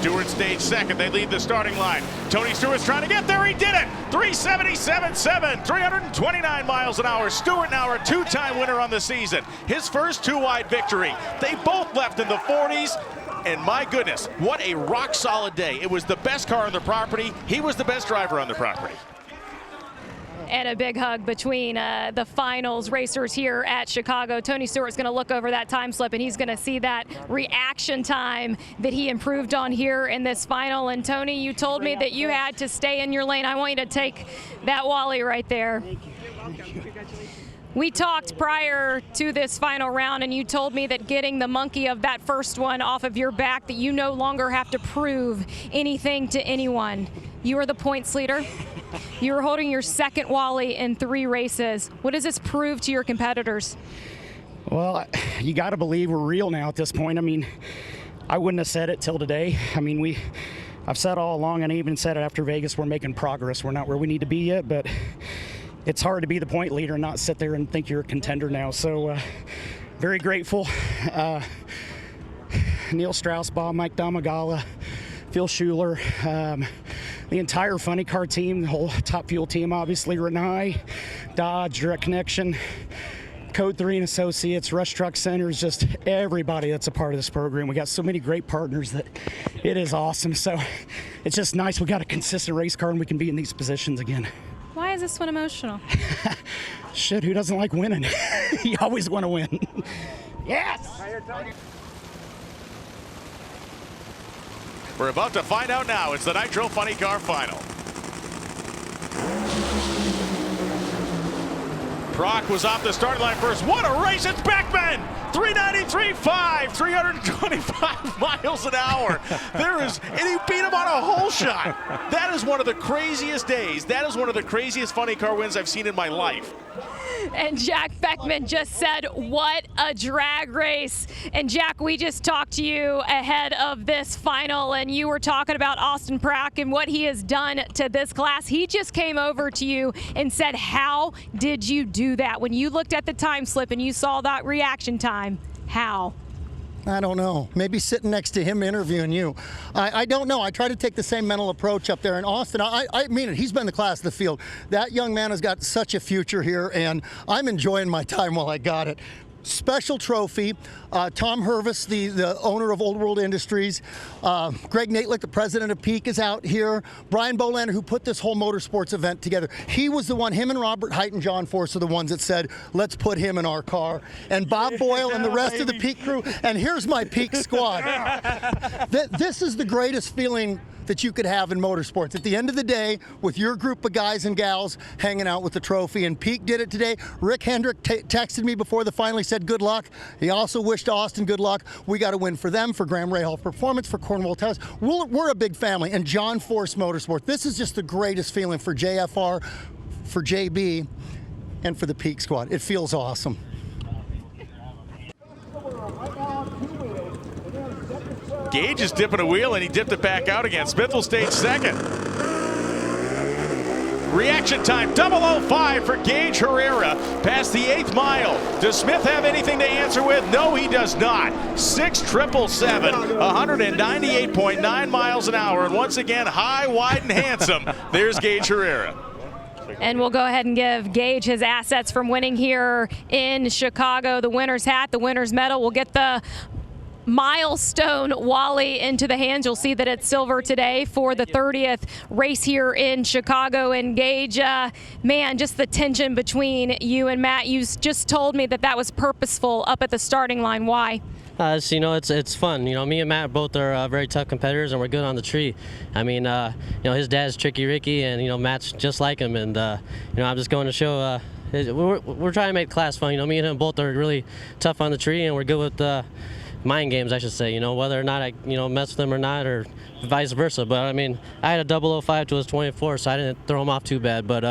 Stewart stayed second. They lead the starting line. Tony Stewart's trying to get there. He did it. 377.7, 329 miles an hour. Stewart now a two-time winner on the season. His first two-wide victory. They both left in the 40s. And my goodness, what a rock-solid day. It was the best car on the property. He was the best driver on the property. And a big hug between the finals racers here at Chicago. Tony Stewart's going to look over that time slip, and he's going to see that reaction time that he improved on here in this final. And Tony, you told me that you had to stay in your lane. I want you to take that Wally right there. Thank you. We talked prior to this final round, and you told me that getting the monkey of that first one off of your back, that you no longer have to prove anything to anyone. You are the points leader. You were holding your second Wally in 3 races. What does this prove to your competitors? Well, you got to believe we're real now at this point. I mean, I wouldn't have said it till today. I mean, I've said all along, and I even said it after Vegas, we're making progress. We're not where we need to be yet, but it's hard to be the point leader and not sit there and think you're a contender now. So very grateful. Neil Straussbaugh, Mike Domagala, Phil Schuler, the entire Funny Car team, the whole Top Fuel team, obviously, Renai, Dodge, Direct Connection, Code 3 and Associates, Rush Truck Centers, just everybody that's a part of this program. We got so many great partners that it is awesome. So it's just nice we got a consistent race car and we can be in these positions again. Why is this one emotional? Shit, who doesn't like winning? You always want to win. Yes! We're about to find out now. It's the Nitro Funny Car Final. Brock was off the starting line first. What a race! It's Beckman! 393.5, 325 miles an hour. And he beat him on a hole shot. That is one of the craziest days. That is one of the craziest funny car wins I've seen in my life. And Jack Beckman just said, what a drag race. And Jack, we just talked to you ahead of this final, and you were talking about Austin Prack and what he has done to this class. He just came over to you and said, how did you do that? When you looked at the time slip and you saw that reaction time, how? I don't know. Maybe sitting next to him interviewing you. I don't know. I try to take the same mental approach up there. And Austin, I mean it. He's been the class of the field. That young man has got such a future here, and I'm enjoying my time while I got it. Special trophy. Tom Hervis, the owner of Old World Industries. Greg Natelick, the president of Peak, is out here. Brian Bolander, who put this whole motorsports event together. He was the one, him and Robert Height and John Force are the ones that said, let's put him in our car. And Bob Boyle and the rest of the Peak crew. And here's my Peak squad. This is the greatest feeling that you could have in motorsports. At the end of the day, with your group of guys and gals hanging out with the trophy, and Peak did it today. Rick Hendrick texted me before the final. He said good luck. He also wished Austin good luck. We got to win for them, for Graham Rahal Performance, for Cornwall Towers. We're a big family. And John Force Motorsport. This is just the greatest feeling for JFR, for JB, and for the Peak squad. It feels awesome. Gage is dipping a wheel, and he dipped it back out again. Smith will stay second. Reaction time, 005 for Gage Herrera, past the 8th mile. Does Smith have anything to answer with? No, he does not. 6,777, 198.9 miles an hour. And once again, high, wide, and handsome. There's Gage Herrera. And we'll go ahead and give Gage his assets from winning here in Chicago. The winner's hat, the winner's medal. We'll get the milestone Wally into the hands. You'll see that it's silver today for the 30th race here in Chicago. And Gage, man, just the tension between you and Matt. You just told me that that was purposeful up at the starting line. Why? It's fun. Me and Matt both are very tough competitors, and we're good on the tree. I mean, his dad's Tricky Ricky, and Matt's just like him. And I'm just going to show we're trying to make class fun. Me and him both are really tough on the tree, and we're good with mind games, I should say. Whether or not I mess with them or not, or vice versa. But I mean, I had a 005 to his 24, so I didn't throw him off too bad. But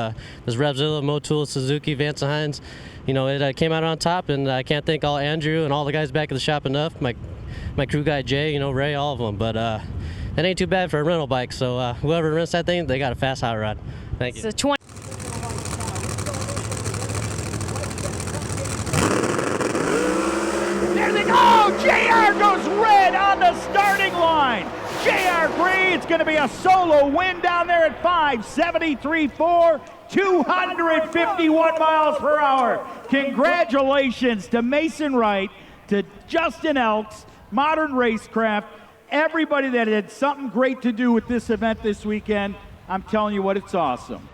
this Revzilla, Motul, Suzuki, Vance Hines, it came out on top, and I can't thank all Andrew and all the guys back at the shop enough. My crew guy Jay, Ray, all of them. But it ain't too bad for a rental bike. So whoever rents that thing, they got a fast hot rod. Thank you. So There they go! JR goes red on the starting line. JR J.R. Green, it's going to be a solo win down there at 5.73.4, 251 miles per hour. Congratulations to Mason Wright, to Justin Elks, Modern Racecraft, everybody that had something great to do with this event this weekend. I'm telling you what, it's awesome.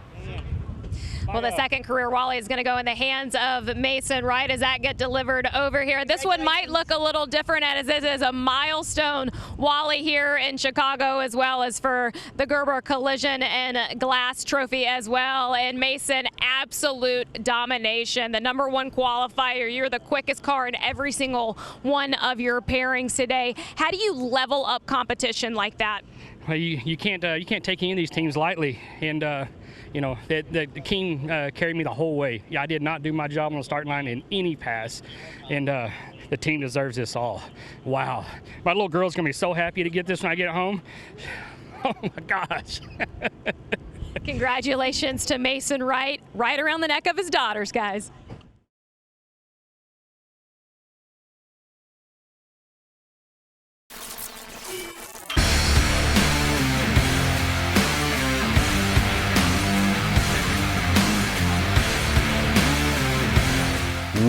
Well, the second career Wally is going to go in the hands of Mason Wright as that get delivered over here. This one might look a little different as this is a milestone Wally here in Chicago, as well as for the Gerber Collision and Glass Trophy as well. And Mason, absolute domination. The #1 qualifier. You're the quickest car in every single one of your pairings today. How do you level up competition like that? Well, you can't take any of these teams lightly, and you know, the team carried me the whole way. Yeah, I did not do my job on the starting line in any pass, and the team deserves this all. Wow. My little girl's going to be so happy to get this when I get home. Oh, my gosh. Congratulations to Mason Wright, right around the neck of his daughters, guys.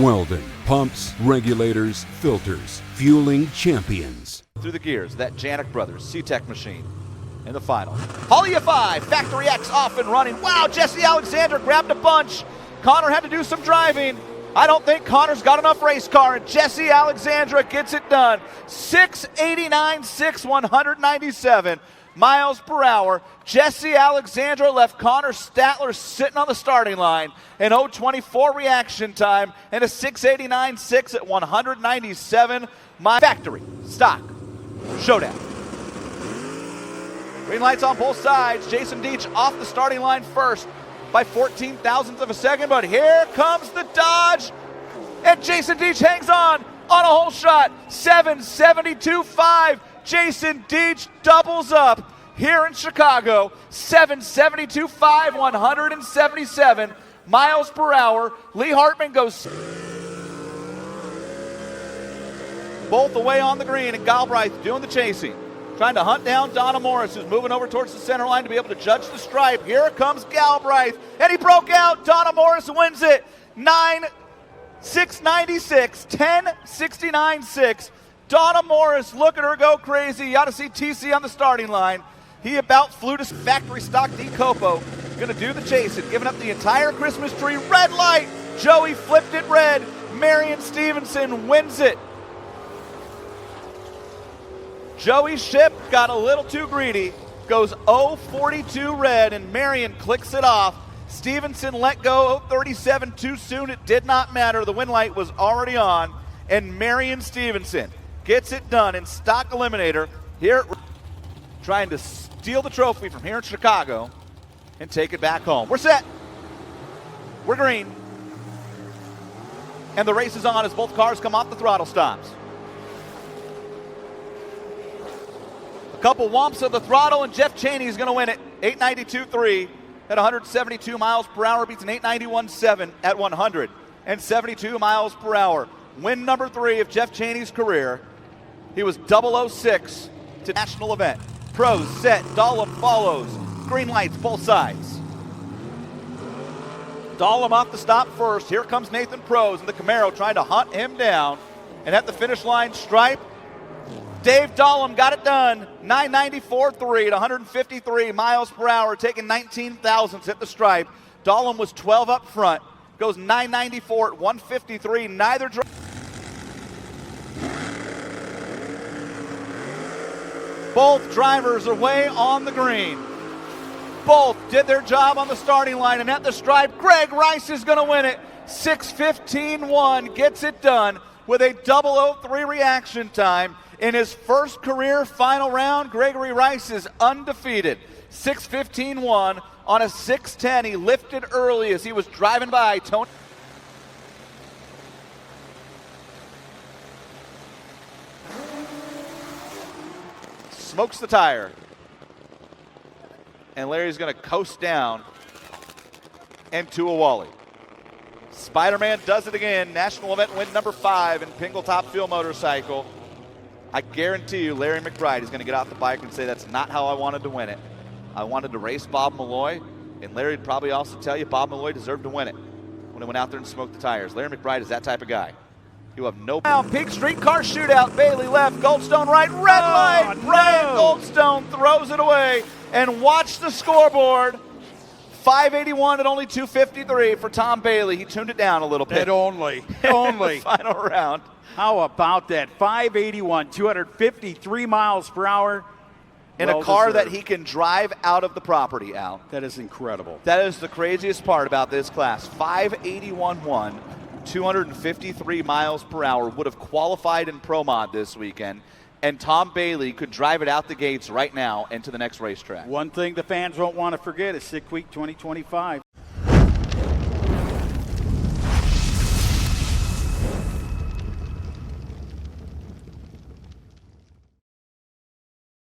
Weldon, pumps, regulators, filters, fueling champions. Through the gears, that Janik Brothers C-Tech machine in the final. Holly F5, Factory X off and running. Wow, Jesse Alexander grabbed a bunch. Connor had to do some driving. I don't think Connor's got enough race car, and Jesse Alexandra gets it done. 689.6, 197 miles per hour. Jesse Alexandra left Connor Statler sitting on the starting line. An 0.24 reaction time and a 689.6 at 197. My factory, stock, showdown. Green lights on both sides. Jason Deach off the starting line first by 14 thousandths of a second, but here comes the Dodge, and Jason Deach hangs on a whole shot. 7.72.5. Jason Deach doubles up here in Chicago. 7.72.5, 177 miles per hour. Lee Hartman goes both the way on the green, and Galbraith doing the chasing, trying to hunt down Donna Morris, who's moving over towards the center line to be able to judge the stripe. Here comes Galbraith, and he broke out. Donna Morris wins it. 9.696, 10.69.6. Donna Morris, look at her go crazy. You ought to see TC on the starting line. He about flew to factory stock D Copo. Going to do the chasing, giving up the entire Christmas tree. Red light. Joey flipped it red. Marion Stevenson wins it. Joey Ship got a little too greedy. Goes 0.42 red, and Marion clicks it off. Stevenson let go 0.37 too soon. It did not matter. The win light was already on, and Marion Stevenson gets it done in stock eliminator here, trying to steal the trophy from here in Chicago and take it back home. We're set. We're green. And the race is on as both cars come off the throttle stops. A couple whomps of the throttle, and Jeff Chaney is going to win it. 8.92.3 at 172 miles per hour, beats an 8.91.7 at 172 miles per hour. Win number 3 of Jeff Chaney's career. He was 006 to national event. Pros set, Dahlem follows. Green lights, both sides. Dahlem off the stop first. Here comes Nathan Pros in the Camaro trying to hunt him down. And at the finish line stripe, Dave Dahlem got it done. 9.94.3 at 153 miles per hour, taking 19 thousandths at the stripe. Dahlem was 12 up front. Goes 9.94 at 153. Neither driver. Both drivers are way on the green. Both did their job on the starting line, and at the stripe, Greg Rice is going to win it. 6.15.1 gets it done with a 0.003 reaction time. In his first career final round, Gregory Rice is undefeated. 6.15.1 on a 6.10. He lifted early as he was driving by Tony. Smokes the tire. And Larry's going to coast down into a Wally. Spider-Man does it again. National event win number 5 in Pingletop Field Motorcycle. I guarantee you Larry McBride is going to get off the bike and say that's not how I wanted to win it. I wanted to race Bob Malloy, and Larry would probably also tell you Bob Malloy deserved to win it when he went out there and smoked the tires. Larry McBride is that type of guy. You have no... Now, Pink Street Car Shootout. Bailey left, Goldstone right, red light. No. Brian Goldstone throws it away, and watch the scoreboard. 581 at only 253 for Tom Bailey. He tuned it down a little bit. Only. Final round. How about that? 581, 253 miles per hour. In a car that he can drive out of the property, Al. That is incredible. That is the craziest part about this class. 581-1, 253 miles per hour, would have qualified in Pro Mod this weekend, and Tom Bailey could drive it out the gates right now into the next racetrack. One thing the fans won't want to forget is Sick Week 2025.